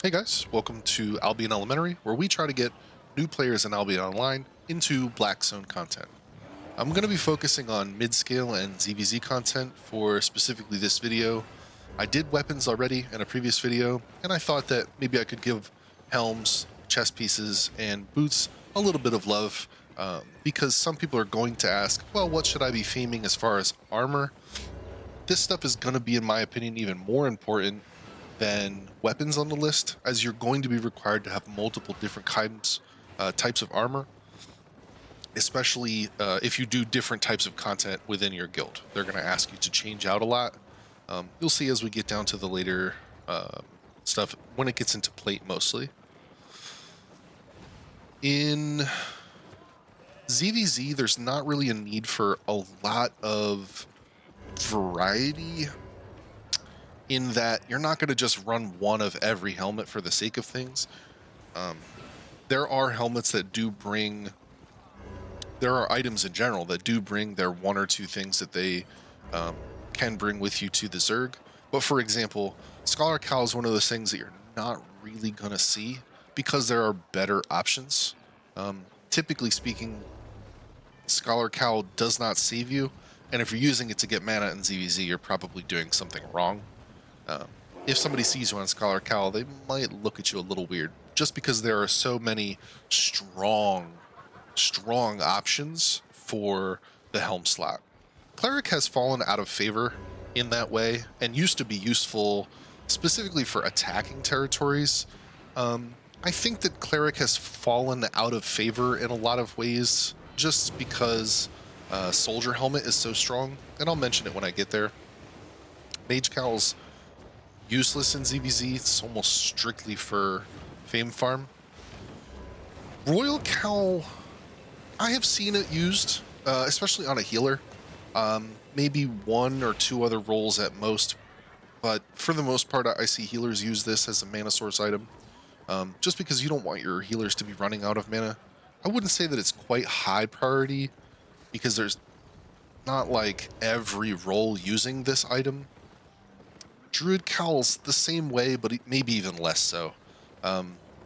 Hey guys, welcome to Albion Elementary, where we try to get new players in Albion Online into Black Zone content. I'm going to be focusing on mid-scale and ZvZ content for specifically this video. I did weapons already in a previous video, and I thought that maybe I could give helms, chest pieces, and boots a little bit of love, because some people are going to ask, well, what should I be theming as far as armor? This stuff is going to be, in my opinion, even more important than weapons on the list, as you're going to be required to have multiple different types of armor, especially if you do different types of content within your guild. They're going to ask you to change out a lot. You'll see as we get down to the later stuff, when it gets into plate mostly. In ZvZ, there's not really a need for a lot of variety, in that you're not going to just run one of every helmet for the sake of things. There are helmets that do bring, there are items in general that do bring their one or two things that they can bring with you to the Zerg. But for example, Scholar Cowl is one of those things that you're not really going to see because there are better options. Typically speaking, Scholar Cowl does not save you, and if you're using it to get mana in ZvZ, you're probably doing something wrong. If somebody sees you on Scholar Cowl, they might look at you a little weird, just because there are so many strong options for the helm slot. Cleric has fallen out of favor in that way, and used to be useful specifically for attacking territories. I think that Cleric has fallen out of favor in a lot of ways, just because Soldier Helmet is so strong, and I'll mention it when I get there. Mage Cowl's useless in ZvZ. It's almost strictly for fame farm. Royal Cowl, I have seen it used, especially on a healer. Maybe one or two other roles at most, but for the most part, I see healers use this as a mana source item, just because you don't want your healers to be running out of mana. I wouldn't say that it's quite high priority, because there's not like every role using this item. Druid Cowl's the same way, but maybe even less so.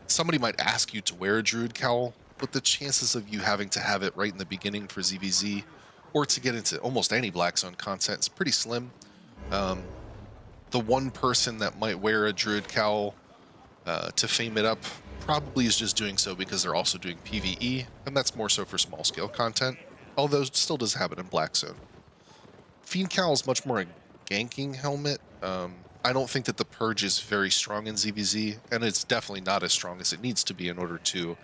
Somebody might ask you to wear a Druid Cowl, but the chances of you having to have it right in the beginning for ZvZ, or to get into almost any Black Zone content, is pretty slim. The one person that might wear a Druid Cowl to fame it up probably is just doing so because they're also doing PvE, and that's more so for small scale content, although it still does have it in Black Zone. Fiend Cowl is much more a ganking helmet. I don't think that the Purge is very strong in ZvZ, and it's definitely not as strong as it needs to be in order to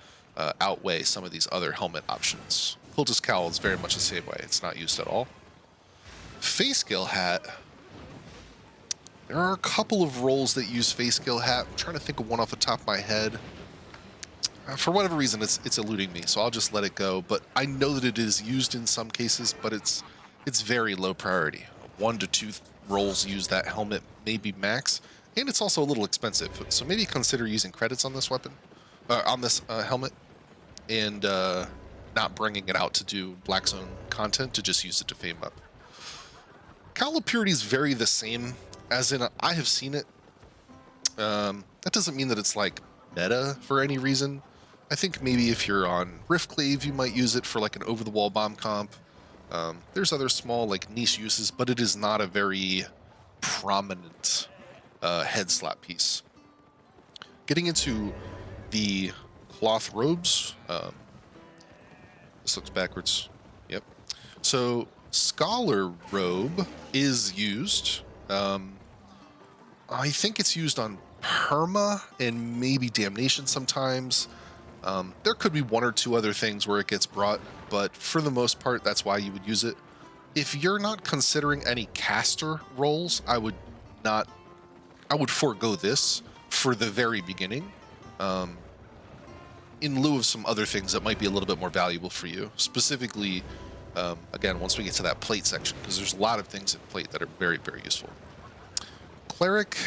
outweigh some of these other helmet options. Cultist Cowl is very much the same way. It's not used at all. Fayscale Hat. There are a couple of roles that use Fayscale Hat. I'm trying to think of one off the top of my head. For whatever reason, it's eluding me, so I'll just let it go. But I know that it is used in some cases, but it's very low priority. 1 to 2 roles use that helmet, maybe max, and it's also a little expensive. So maybe consider using credits on this weapon, on this helmet, and not bringing it out to do Black Zone content, to just use it to fame up. Cowl of Purity is very the same, as in I have seen it. That doesn't mean that it's like meta for any reason. I think maybe if you're on Riftclave, you might use it for like an over-the-wall bomb comp. There's other small like niche uses, but it is not a very prominent head slot piece. Getting into the cloth robes, this looks backwards. Yep. So Scholar Robe is used. I think it's used on Perma and maybe Damnation sometimes. There could be one or two other things where it gets brought, but for the most part, that's why you would use it. If you're not considering any caster roles, I would forego this for the very beginning, in lieu of some other things that might be a little bit more valuable for you. Specifically, again, once we get to that plate section, because there's a lot of things in plate that are very, very useful. Cleric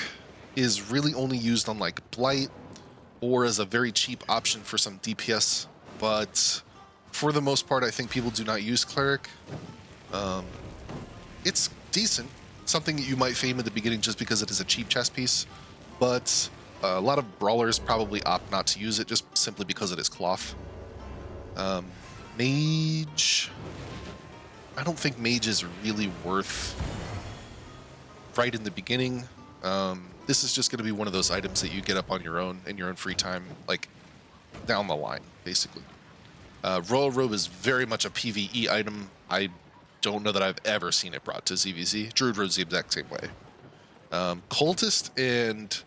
is really only used on like Blight, or as a very cheap option for some DPS, but for the most part, I think people do not use Cleric. It's decent, something that you might fame at the beginning just because it is a cheap chess piece, but A lot of brawlers probably opt not to use it just simply because it is cloth. Mage, I don't think mage is really worth right in the beginning. This is just going to be one of those items that you get up on your own in your own free time, like down the line, basically. Royal Robe is very much a PvE item. I don't know that I've ever seen it brought to ZvZ. Druid Robe's the exact same way. Cultist and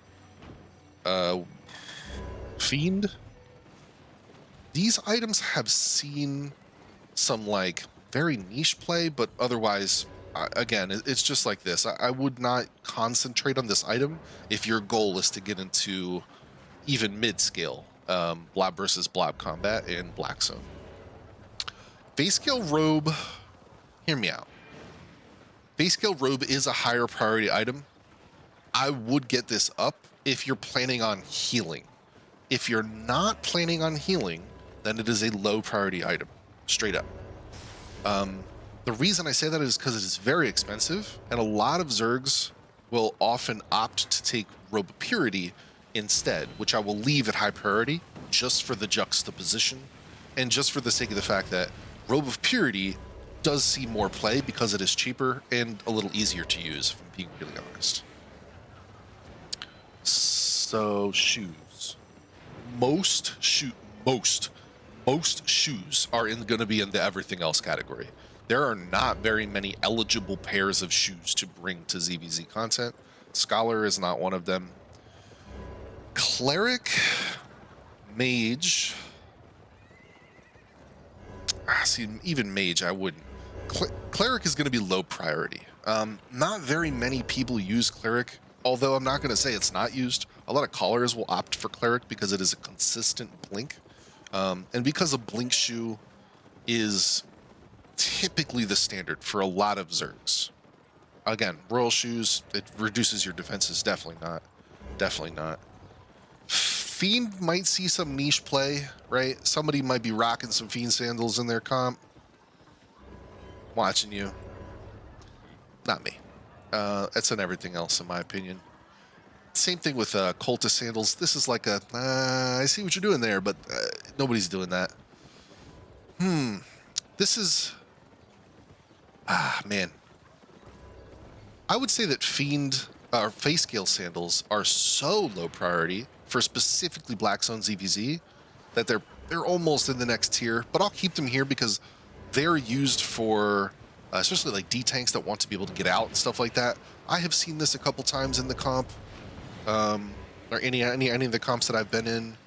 Fiend, these items have seen some like very niche play, but otherwise, again, it's just like this. I would not concentrate on this item if your goal is to get into even mid-scale blob versus blob combat in Black Zone. Base scale robe, hear me out. Base scale robe is a higher priority item. I would get this up if you're planning on healing. If you're not planning on healing, then it is a low priority item, straight up. The reason I say that is because it is very expensive, and a lot of Zergs will often opt to take Robe of Purity instead, which I will leave at high priority just for the juxtaposition and just for the sake of the fact that Robe of Purity does see more play because it is cheaper and a little easier to use, if I'm being really honest. So shoes. Most shoes are going to be in the everything else category. There are not very many eligible pairs of shoes to bring to ZvZ content. Scholar is not one of them. Cleric, Mage. See, even Mage, I wouldn't. Cleric is going to be low priority. Not very many people use Cleric, although I'm not going to say it's not used. A lot of callers will opt for Cleric because it is a consistent blink. And because a blink shoe is typically the standard for a lot of Zergs. Again, royal shoes, it reduces your defenses. Definitely not. Definitely not. Fiend might see some niche play, right? Somebody might be rocking some Fiend sandals in their comp. Watching you. Not me. It's an everything else, in my opinion. Same thing with Cultist sandals. This is like a, I see what you're doing there, but nobody's doing that. This is, man. I would say that Fiend, face scale sandals are so low priority for specifically Black Zone ZvZ that they're almost in the next tier, but I'll keep them here because they're used for, especially like D-tanks that want to be able to get out and stuff like that. I have seen this a couple times in the comp, or any of the comps that I've been in.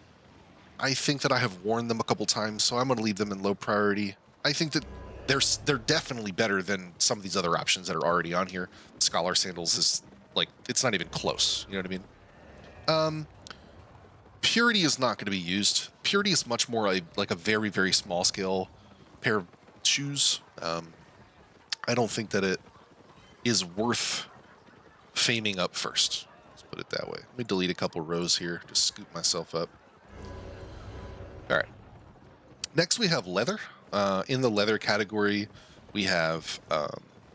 I think that I have worn them a couple times, so I'm going to leave them in low priority. I think that they're definitely better than some of these other options that are already on here. Scholar sandals is like, it's not even close. You know what I mean? Purity is not going to be used. Purity is much more like a very, very small scale pair of shoes. I don't think that it is worth faming up first. Let's put it that way. Let me delete a couple rows here. Just scoop myself up. All right. Next, we have leather. In the leather category, we have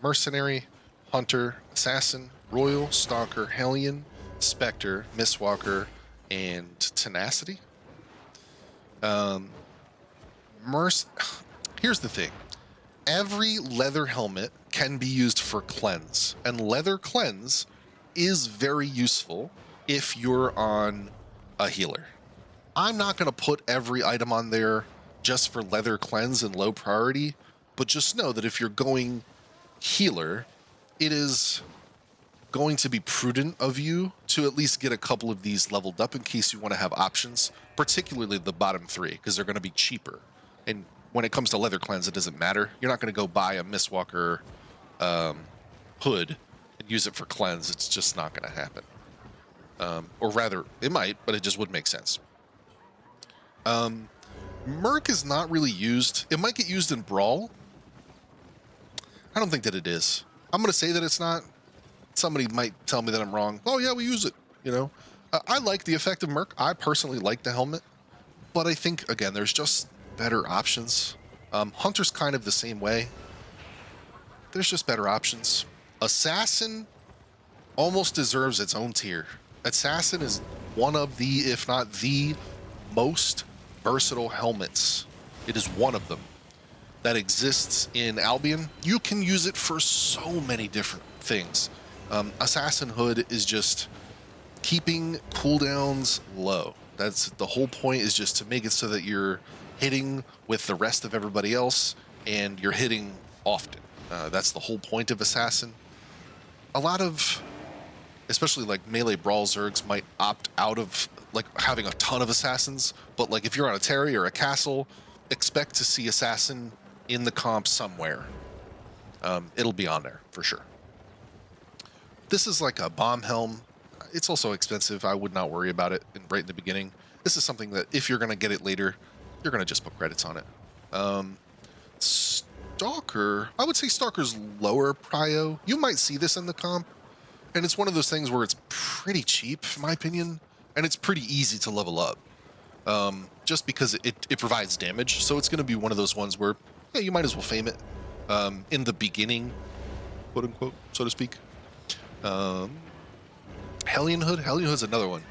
Mercenary, Hunter, Assassin, Royal, Stalker, Hellion, Spectre, Mistwalker, and Tenacity. Here's the thing. Every leather helmet can be used for cleanse, and leather cleanse is very useful if you're on a healer. I'm not going to put every item on there just for leather cleanse and low priority, but just know that if you're going healer, it is going to be prudent of you to at least get a couple of these leveled up in case you want to have options, particularly the bottom three, because they're going to be cheaper. And when it comes to leather cleanse, it doesn't matter. You're not going to go buy a Mistwalker hood and use it for cleanse. It's just not going to happen. Or rather, it might, but it just wouldn't make sense. Merc is not really used. It might get used in Brawl. I don't think that it is. I'm going to say that it's not. Somebody might tell me that I'm wrong. Oh, yeah, we use it, you know. I like the effect of Merc. I personally like the helmet. But I think, again, there's just better options. Hunter's kind of the same way. There's just better options. Assassin almost deserves its own tier. Assassin is one of the, if not the most versatile helmets. It is one of them that exists in Albion. You can use it for so many different things. Assassin Hood is just keeping cooldowns low. That's the whole point, is just to make it so that you're hitting with the rest of everybody else and you're hitting often. That's the whole point of Assassin. A lot of, especially like melee brawl zergs, might opt out of like having a ton of assassins, but like if you're on a Terry or a castle, expect to see Assassin in the comp somewhere. It'll be on there for sure. This is like a bomb helm. It's also expensive. I would not worry about it right in the beginning. This is something that if you're going to get it later, you're going to just put credits on it. Stalker, I would say Stalker's lower prio. You might see this in the comp, and it's one of those things where it's pretty cheap, in my opinion, and it's pretty easy to level up. Just because it provides damage, so it's going to be one of those ones where, yeah, you might as well fame it in the beginning, quote unquote, so to speak. Hellion Hood. Hellion Hood's another one.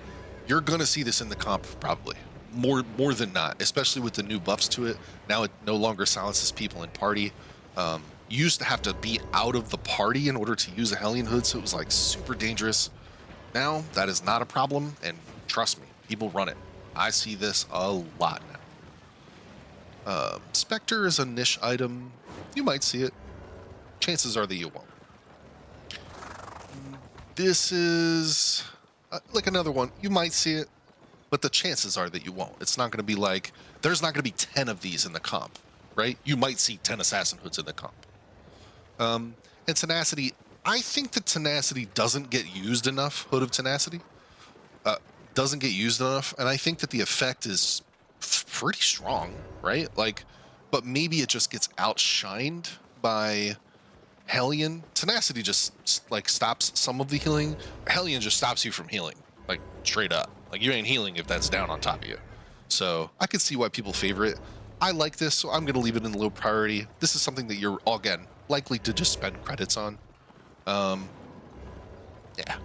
You're going to see this in the comp probably. More than not, especially with the new buffs to it. Now it no longer silences people in party. You used to have to be out of the party in order to use a Hellion Hood, so it was like super dangerous. Now that is not a problem, and trust me, people run it. I see this a lot now. Spectre is a niche item. You might see it. Chances are that you won't. This is like another one. You might see it, but the chances are that you won't. It's not going to be like, there's not going to be 10 of these in the comp, right? You might see 10 Assassin Hoods in the comp. And Tenacity, I think that Tenacity doesn't get used enough. Hood of Tenacity doesn't get used enough, and I think that the effect is pretty strong, right? Like, but maybe it just gets outshined by Hellion. Tenacity just like stops some of the healing. Hellion just stops you from healing, like straight up. Like you ain't healing if that's down on top of you. So I could see why people favor it. I like this, so I'm going to leave it in low priority. This is something that you're, again, likely to just spend credits on. Yeah.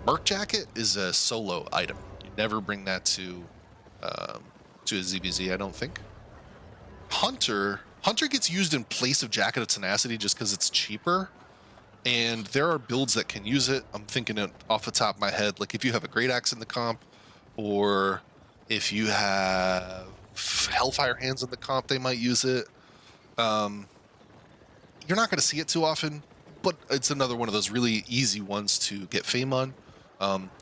Merc Jacket is a solo item. You never bring that to a ZvZ, I don't think. Hunter gets used in place of Jacket of Tenacity just because it's cheaper. And there are builds that can use it. I'm thinking it off the top of my head, like if you have a Great Axe in the comp, or if you have Hellfire Hands in the comp, they might use it. You're not going to see it too often, but it's another one of those really easy ones to get fame on,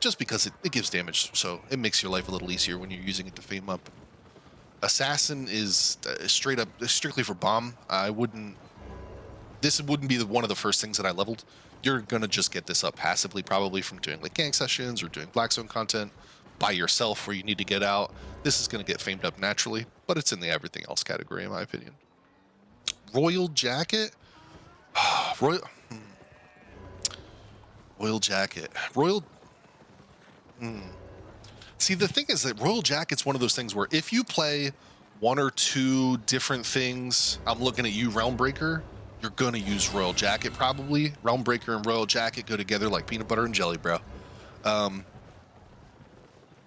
just because it gives damage, so it makes your life a little easier when you're using it to fame up. Assassin is straight up strictly for bomb. This wouldn't be one of the first things that I leveled. You're gonna just get this up passively, probably from doing like gang sessions or doing Black Zone content by yourself where you need to get out. This is gonna get famed up naturally, but it's in the everything else category in my opinion. Royal Jacket. Royal Jacket. See, the thing is that Royal Jacket's one of those things where if you play one or two different things, I'm looking at you, Realmbreaker, you're gonna use Royal Jacket probably. Realmbreaker and Royal Jacket go together like peanut butter and jelly, bro.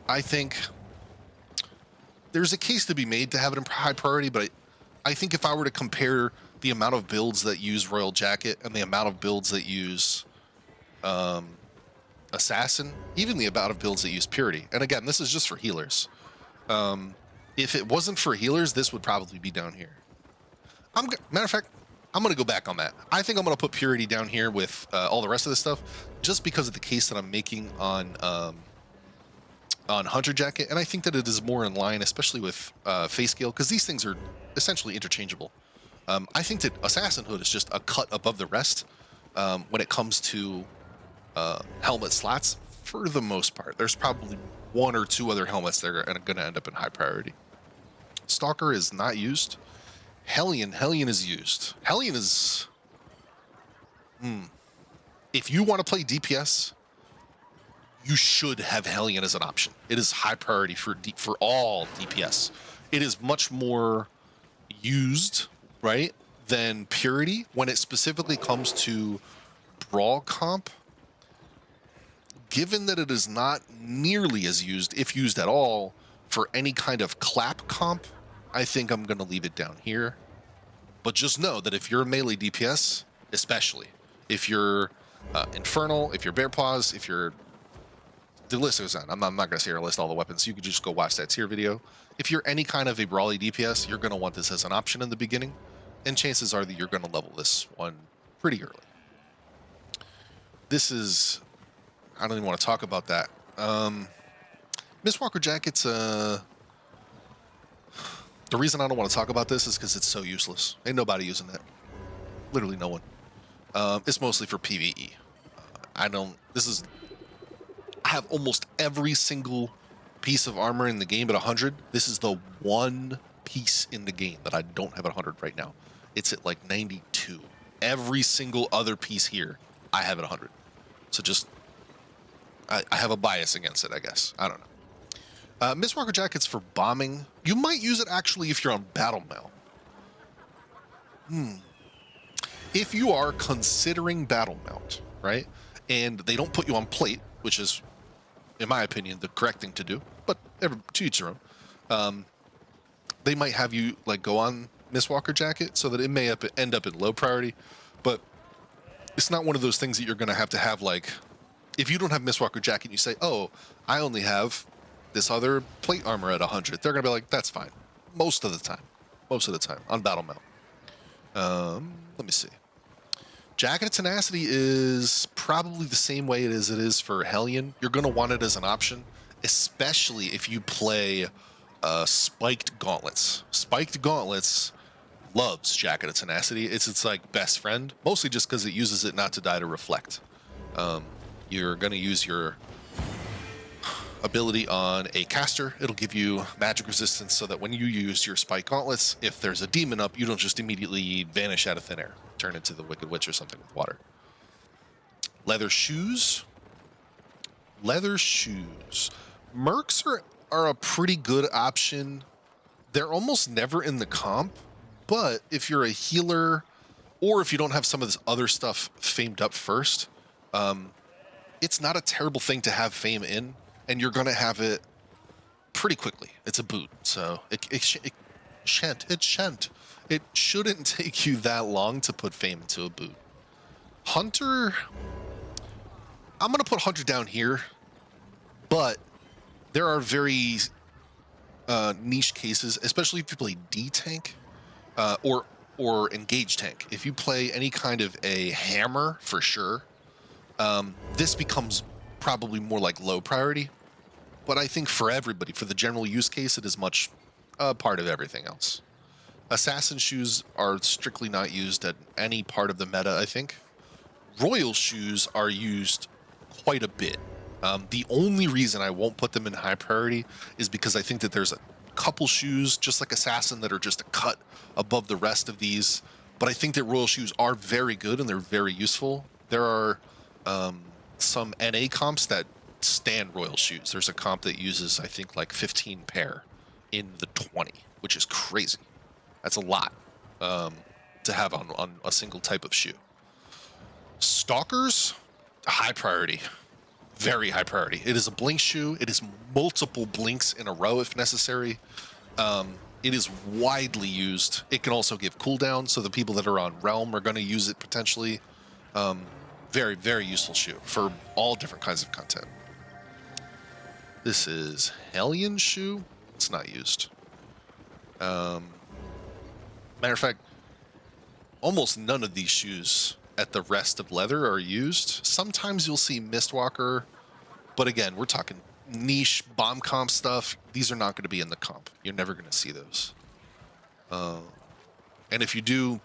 I think there's a case to be made to have it in high priority, but I think if I were to compare the amount of builds that use Royal Jacket and the amount of builds that use Assassin, even the amount of builds that use Purity, and again, this is just for healers. If it wasn't for healers, this would probably be down here. Matter of fact, I'm going to go back on that. I think I'm going to put Purity down here with all the rest of this stuff, just because of the case that I'm making on Hunter Jacket, and I think that it is more in line, especially with Face Scale, because these things are essentially interchangeable. I think that Assassin Hood is just a cut above the rest when it comes to helmet slots, for the most part. There's probably one or two other helmets that are going to end up in high priority. Stalker is not used. Hellion is used. Hellion is... If you want to play DPS, you should have Hellion as an option. It is high priority for all DPS. It is much more used, right, than Purity when it specifically comes to Brawl comp. given that it is not nearly as used, if used at all, for any kind of clap comp, I think I'm going to leave it down here. But just know that if you're a melee DPS, especially, if you're Infernal, if you're Bear Paws, if you're... The list goes on. I'm not going to say or list all the weapons. You can just go watch that tier video. If you're any kind of a brawly DPS, you're going to want this as an option in the beginning. And chances are that you're going to level this one pretty early. This is... I don't even want to talk about that. Mistwalker Jacket's... The reason I don't want to talk about this is because it's so useless. Ain't nobody using that. Literally no one. It's mostly for PvE. I have almost every single piece of armor in the game at 100. This is the one piece in the game that I don't have at 100 right now. It's at like 92. Every single other piece here, I have at 100. So just, I have a bias against it, I guess. I don't know. Mistwalker Jacket's for bombing. You might use it actually if you're on Battle Mail. If you are considering Battle Mount, right, and they don't put you on plate, which is, in my opinion, the correct thing to do, but to each their own, they might have you like go on Mistwalker Jacket so that it may end up in low priority, but it's not one of those things that you're going to have like, if you don't have Mistwalker Jacket and you say, oh, I only have this other plate armor at 100, they're going to be like, that's fine. Most of the time on Battle Mount. Let me see. Jacket of Tenacity is probably the same way it is for Hellion. You're going to want it as an option, especially if you play Spiked Gauntlets. Spiked Gauntlets loves Jacket of Tenacity. It's its like best friend, mostly just because it uses it not to die to reflect. You're going to use your ability on a caster. It'll give you magic resistance so that when you use your Spiked Gauntlets, if there's a demon up, you don't just immediately vanish out of thin air. Turn into the Wicked Witch or something with water. Leather shoes. Leather shoes. Mercs are a pretty good option. They're almost never in the comp, but if you're a healer or if you don't have some of this other stuff famed up first, it's not a terrible thing to have fame in, and you're going to have it pretty quickly. It's a boot, so it shouldn't take you that long to put fame into a boot. Hunter, I'm going to put Hunter down here, but there are very niche cases, especially if you play D-Tank or Engage Tank. If you play any kind of a hammer, for sure, this becomes probably more like low priority. But I think for everybody, for the general use case, it is much part of everything else. Assassin shoes are strictly not used at any part of the meta, I think. Royal shoes are used quite a bit. The only reason I won't put them in high priority is because I think that there's a couple shoes, just like Assassin, that are just a cut above the rest of these. But I think that Royal shoes are very good and they're very useful. There are some NA comps that stand Royal shoes. There's a comp that uses, I think, like 15 pair in the 20, which is crazy. That's a lot to have on a single type of shoe. Stalkers, high priority. Very high priority. It is a blink shoe. It is multiple blinks in a row if necessary. It is widely used. It can also give cooldown, so the people that are on Realm are going to use it potentially. Very, very useful shoe for all different kinds of content. This is Hellion shoe. It's not used. Matter of fact, almost none of these shoes at the rest of leather are used. Sometimes you'll see Mistwalker, but again, we're talking niche bomb comp stuff. These are not going to be in the comp. You're never going to see those. And if you do,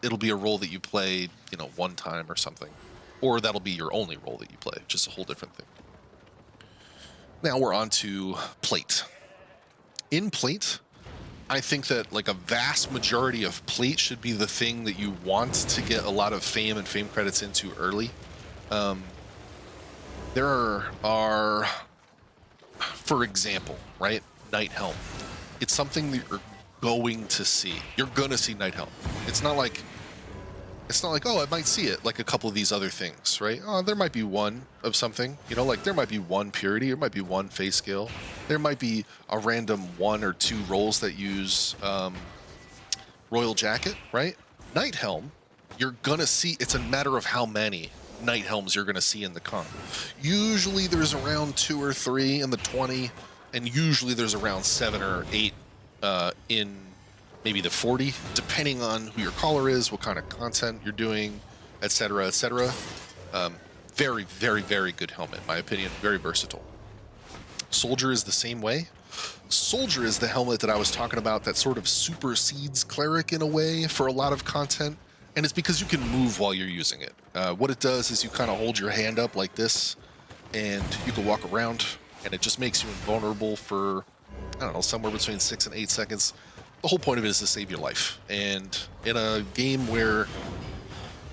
it'll be a role that you play, one time or something. Or that'll be your only role that you play, just a whole different thing. Now we're on to plate. In plate, I think that like a vast majority of plate should be the thing that you want to get a lot of fame and fame credits into early. There are, for example, right, Night Helm. It's something that you're going to see. You're going to see Night Helm. It's not like It's not like, oh, I might see it like a couple of these other things, right? Oh, there might be one of something, you know, like there might be one purity, there might be one phase scale, there might be a random 1 or 2 rolls that use Royal Jacket, right? Night Helm, you're gonna see, it's a matter of how many Night Helms you're gonna see in the comp. Usually there's around 2 or 3 in the 20, and usually there's around 7 or 8 in maybe the 40, depending on who your caller is, what kind of content you're doing, etc., etc. Very, very, very good helmet, in my opinion. Very versatile. Soldier is the same way. Soldier is the helmet that I was talking about that sort of supersedes Cleric in a way for a lot of content, and it's because you can move while you're using it. What it does is you kind of hold your hand up like this, and you can walk around, and it just makes you invulnerable for, I don't know, somewhere between 6 and 8 seconds. The whole point of it is to save your life. And in a game where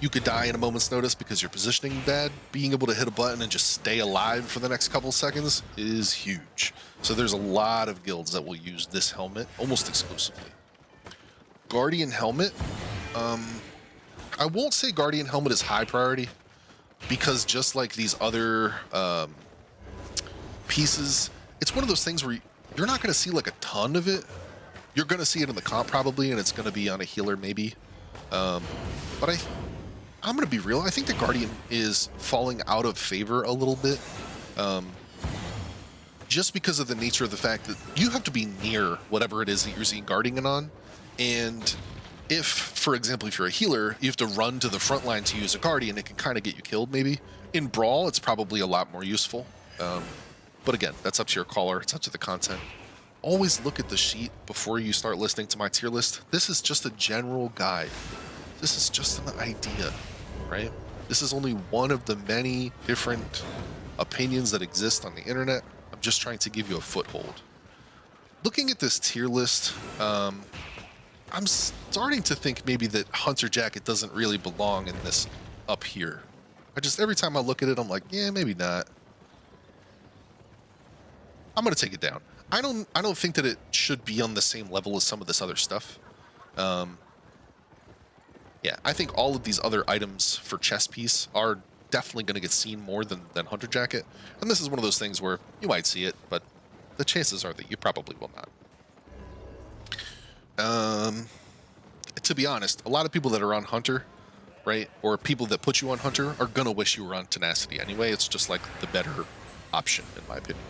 you could die in a moment's notice because you're positioning bad, being able to hit a button and just stay alive for the next couple seconds is huge. So there's a lot of guilds that will use this helmet almost exclusively. Guardian helmet. I won't say Guardian helmet is high priority, because just like these other pieces, it's one of those things where you're not going to see like a ton of it. You're going to see it in the comp probably, and it's going to be on a healer maybe. But I'm going to be real. I think the Guardian is falling out of favor a little bit. Just because of the nature of the fact that you have to be near whatever it is that you're seeing Guardian on. And if, for example, if you're a healer, you have to run to the front line to use a Guardian, it can kind of get you killed maybe. In Brawl, it's probably a lot more useful. But again, that's up to your caller. It's up to the content. Always look at the sheet before you start listening to my tier list. This is just a general guide. This is just an idea, right? This is only one of the many different opinions that exist on the internet. I'm just trying to give you a foothold. Looking at this tier list, I'm starting to think maybe that Hunter Jacket doesn't really belong in this up here. Every time I look at it, I'm like, yeah, maybe not. I'm gonna take it down. I don't think that it should be on the same level as some of this other stuff. Yeah, I think all of these other items for chest piece are definitely going to get seen more than Hunter Jacket. And this is one of those things where you might see it, but the chances are that you probably will not. To be honest, a lot of people that are on Hunter, right, or people that put you on Hunter are going to wish you were on Tenacity anyway. It's just like the better option, in my opinion.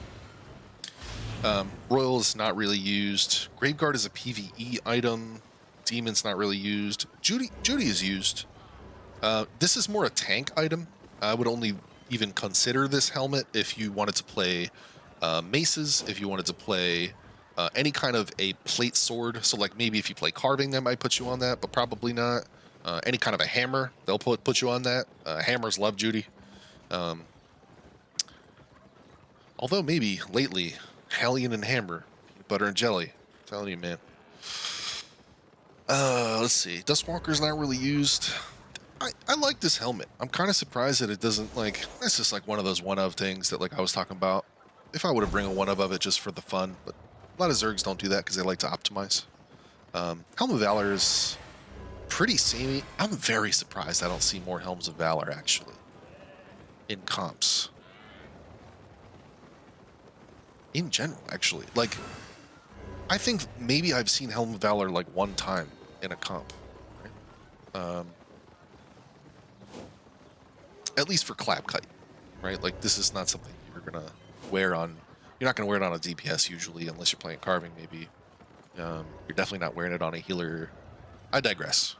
Royal is not really used. Graveguard is a PvE item. Demon's not really used. Judy is used. This is more a tank item. I would only even consider this helmet if you wanted to play maces, if you wanted to play any kind of a plate sword. So like maybe if you play carving, that might put you on that, but probably not. Any kind of a hammer, they'll put you on that. Hammers love Judy. Although maybe lately, Hellion and Hammer, butter and jelly. I'm telling you, man. Let's see. Dustwalker's not really used. I like this helmet. I'm kind of surprised that it doesn't, like, it's just like one of those one-of things that, like, I was talking about. If I would have bring a one-of it just for the fun, but a lot of Zergs don't do that because they like to optimize. Helm of Valor is pretty samey. I'm very surprised I don't see more Helms of Valor, actually, in comps. In general, actually. Like, I think maybe I've seen Helm of Valor, like, one time in a comp. Right? At least for Clap Kite, right? Like, this is not something you're going to wear on... You're not going to wear it on a DPS, usually, unless you're playing Carving, maybe. You're definitely not wearing it on a healer. I digress.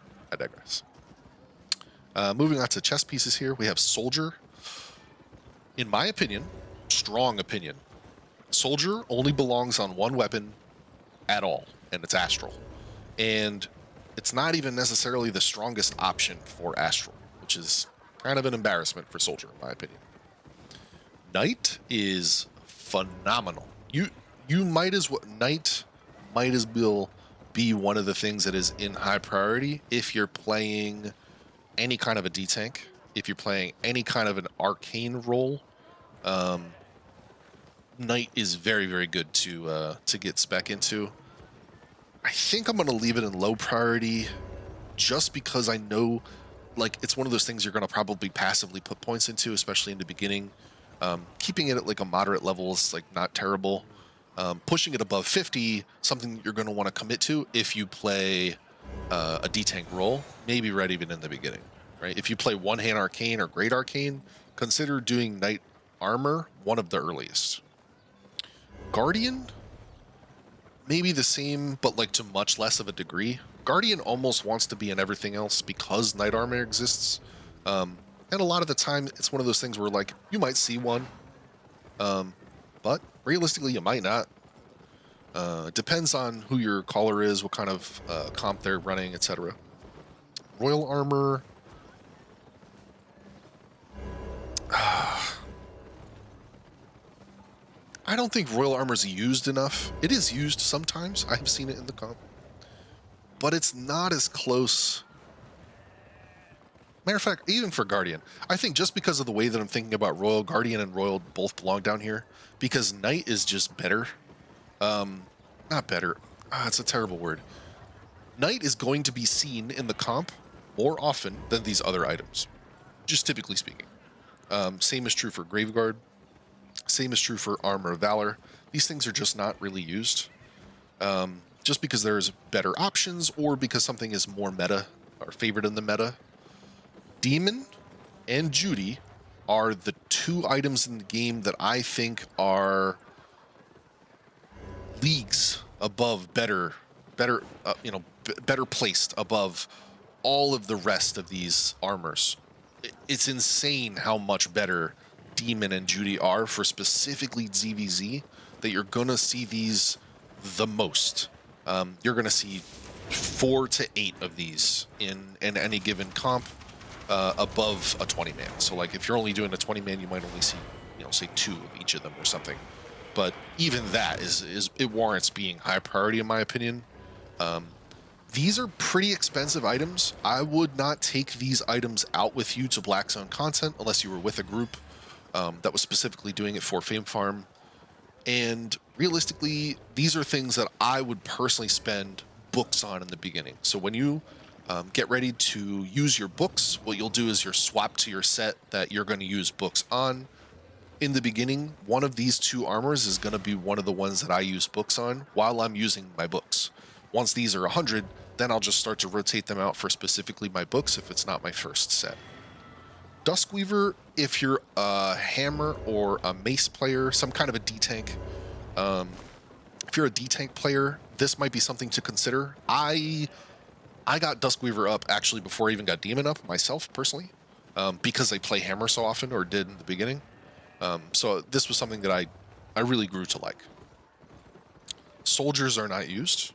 Moving on to chest pieces here, we have Soldier. In my opinion, strong opinion, Soldier only belongs on one weapon at all, and it's Astral. And it's not even necessarily the strongest option for Astral, which is kind of an embarrassment for Soldier, in my opinion. Knight is phenomenal. Knight might as well be one of the things that is in high priority if you're playing any kind of a D-tank, if you're playing any kind of an arcane role. Knight is very, very good to get spec into. I think I'm going to leave it in low priority just because I know, like it's one of those things you're going to probably passively put points into, especially in the beginning. Keeping it at like a moderate level is like not terrible. Pushing it above 50, something you're going to want to commit to if you play a D-Tank role, maybe right even in the beginning, right? If you play one-hand Arcane or Great Arcane, consider doing Knight Armor one of the earliest. Guardian, maybe the same, but like to much less of a degree. Guardian almost wants to be in everything else because Knight Armor exists. And a lot of the time, it's one of those things where like you might see one, but realistically, you might not. Depends on who your caller is, what kind of comp they're running, etc. Royal Armor. I don't think Royal Armor is used enough. It is used sometimes. I've seen it in the comp. But it's not as close. Matter of fact, even for Guardian, I think just because of the way that I'm thinking about Royal, Guardian and Royal both belong down here, because Knight is just better. Not better. It's a terrible word. Knight is going to be seen in the comp more often than these other items, just typically speaking. Same is true for Graveguard. Same is true for Armor of Valor. These things are just not really used. Just because there's better options or because something is more meta or favored in the meta. Demon and Judy are the two items in the game that I think are leagues above better placed above all of the rest of these armors. It's insane how much better Demon and Judy are for specifically ZvZ, that you're gonna see these the most. You're gonna see 4 to 8 of these in any given comp above a 20-man. So like if you're only doing a 20-man, you might only see, say 2 of each of them or something. But even that is it warrants being high priority in my opinion. These are pretty expensive items. I would not take these items out with you to Black Zone content unless you were with a group that was specifically doing it for Fame Farm. And realistically, these are things that I would personally spend books on in the beginning. So when you get ready to use your books, what you'll do is you'll swap to your set that you're going to use books on. In the beginning, one of these 2 armors is going to be one of the ones that I use books on while I'm using my books. Once these are 100, then I'll just start to rotate them out for specifically my books if it's not my first set. Duskweaver, if you're a hammer or a mace player, some kind of a D-Tank, if you're a D-Tank player, this might be something to consider. I got Duskweaver up actually before I even got Demon up myself, personally, because I play hammer so often, or did in the beginning. So this was something that I really grew to like. Soldiers are not used.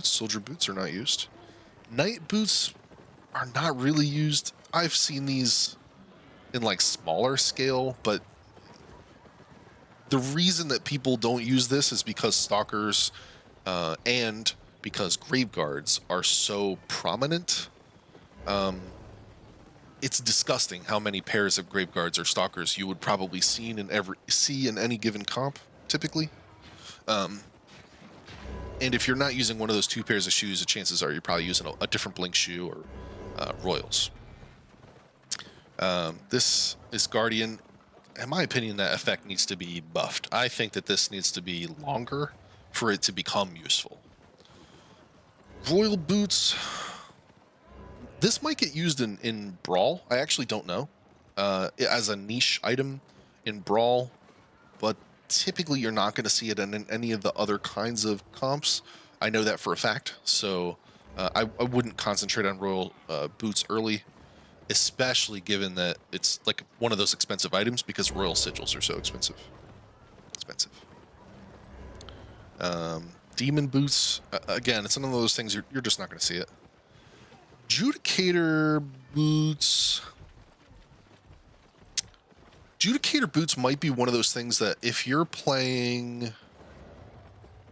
Soldier boots are not used. Knight boots are not really used. I've seen these in like smaller scale, but the reason that people don't use this is because Stalkers and because Graveguards are so prominent. It's disgusting how many pairs of Graveguards or Stalkers you would probably see in any given comp, typically. And if you're not using one of those 2 pairs of shoes, the chances are you're probably using a different Blink shoe or Royals. This is Guardian. In my opinion, that effect needs to be buffed. I think that this needs to be longer for it to become useful. Royal Boots. This might get used in Brawl. I actually don't know. As a niche item in Brawl, but typically you're not going to see it in any of the other kinds of comps. I know that for a fact, so I wouldn't concentrate on Royal Boots early, especially given that it's like one of those expensive items because Royal Sigils are so expensive. Demon Boots, again, it's one of those things you're just not going to see it. Judicator Boots. Judicator Boots might be one of those things that if you're playing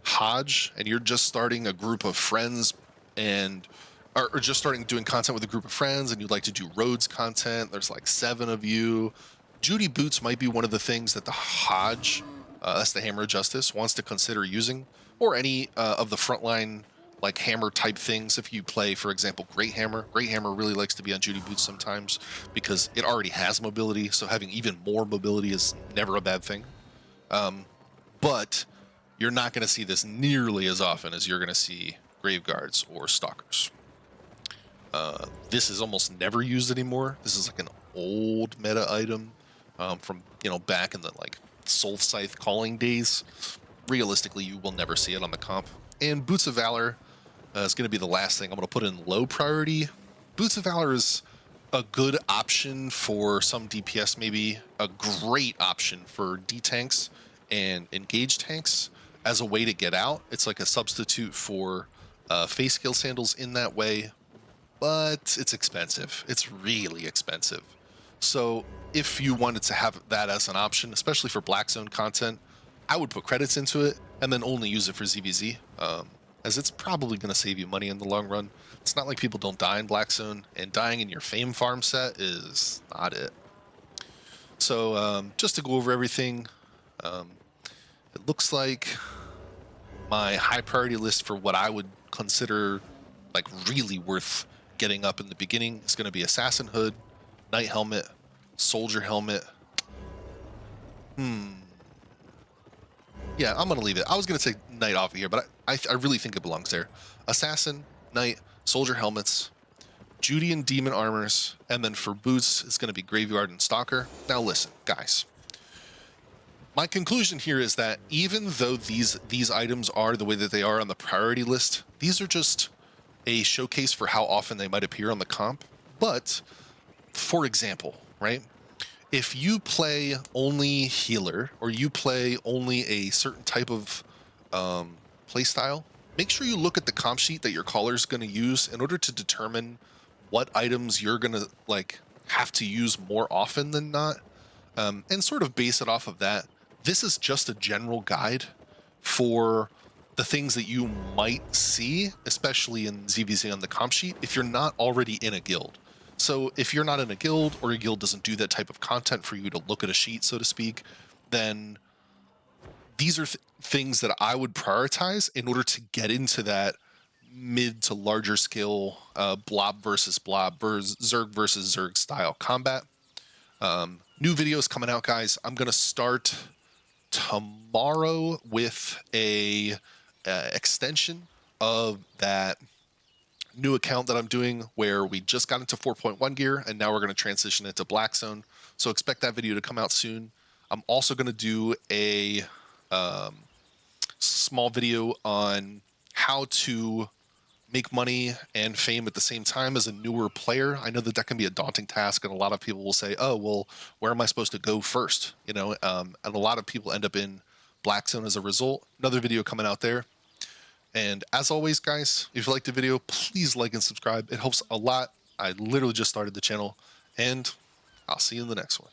Hodge and you're just starting a group of friends or just starting doing content with a group of friends and you'd like to do Rhodes content, there's like 7 of you, Judy Boots might be one of the things that the Hodge, that's the Hammer of Justice, wants to consider using, or any of the frontline like hammer type things. If you play, for example, Great Hammer really likes to be on Judy Boots sometimes because it already has mobility, so having even more mobility is never a bad thing. But you're not going to see this nearly as often as you're going to see Graveguards or Stalkers. This is almost never used anymore. This is like an old meta item from, you know, back in the like Soul Scythe calling days. Realistically, you will never see it on the comp. And Boots of Valor is going to be the last thing I'm going to put in low priority. Boots of Valor is a good option for some DPS, maybe a great option for D-tanks and engaged tanks as a way to get out. It's like a substitute for face scale sandals in that way, but it's expensive. It's really expensive. So if you wanted to have that as an option, especially for Black Zone content, I would put credits into it and then only use it for ZvZ, as it's probably going to save you money in the long run. It's not like people don't die in Black Zone, and dying in your Fame farm set is not it. So just to go over everything, it looks like my high priority list for what I would consider like really worth getting up in the beginning is going to be Assassin Hood, Knight Helmet, Soldier Helmet. Yeah, I'm going to leave it. I was going to take Knight off of here, but I really think it belongs there. Assassin, Knight, Soldier Helmets, Judy and Demon Armors, and then for boots, it's going to be Graveyard and Stalker. Now listen, guys. My conclusion here is that even though these items are the way that they are on the priority list, these are just a showcase for how often they might appear on the comp. But, for example, right? If you play only healer, or you play only a certain type of playstyle, make sure you look at the comp sheet that your caller is going to use in order to determine what items you're going to like have to use more often than not, and sort of base it off of that. This is just a general guide for the things that you might see, especially in ZvZ on the comp sheet, if you're not already in a guild. So if you're not in a guild, or your guild doesn't do that type of content for you to look at a sheet, so to speak, then these are things that I would prioritize in order to get into that mid to larger scale blob versus blob, Zerg versus Zerg style combat. New videos coming out, guys. I'm going to start tomorrow with a extension of that new account that I'm doing where we just got into 4.1 gear and now we're going to transition into Black Zone. So expect that video to come out soon. I'm also going to do a small video on how to make money and fame at the same time as a newer player. I know that that can be a daunting task, and a lot of people will say, oh, well, where am I supposed to go first? You know, and a lot of people end up in Black Zone as a result. Another video coming out there. And as always, guys, if you liked the video, please like and subscribe. It helps a lot. I literally just started the channel, and I'll see you in the next one.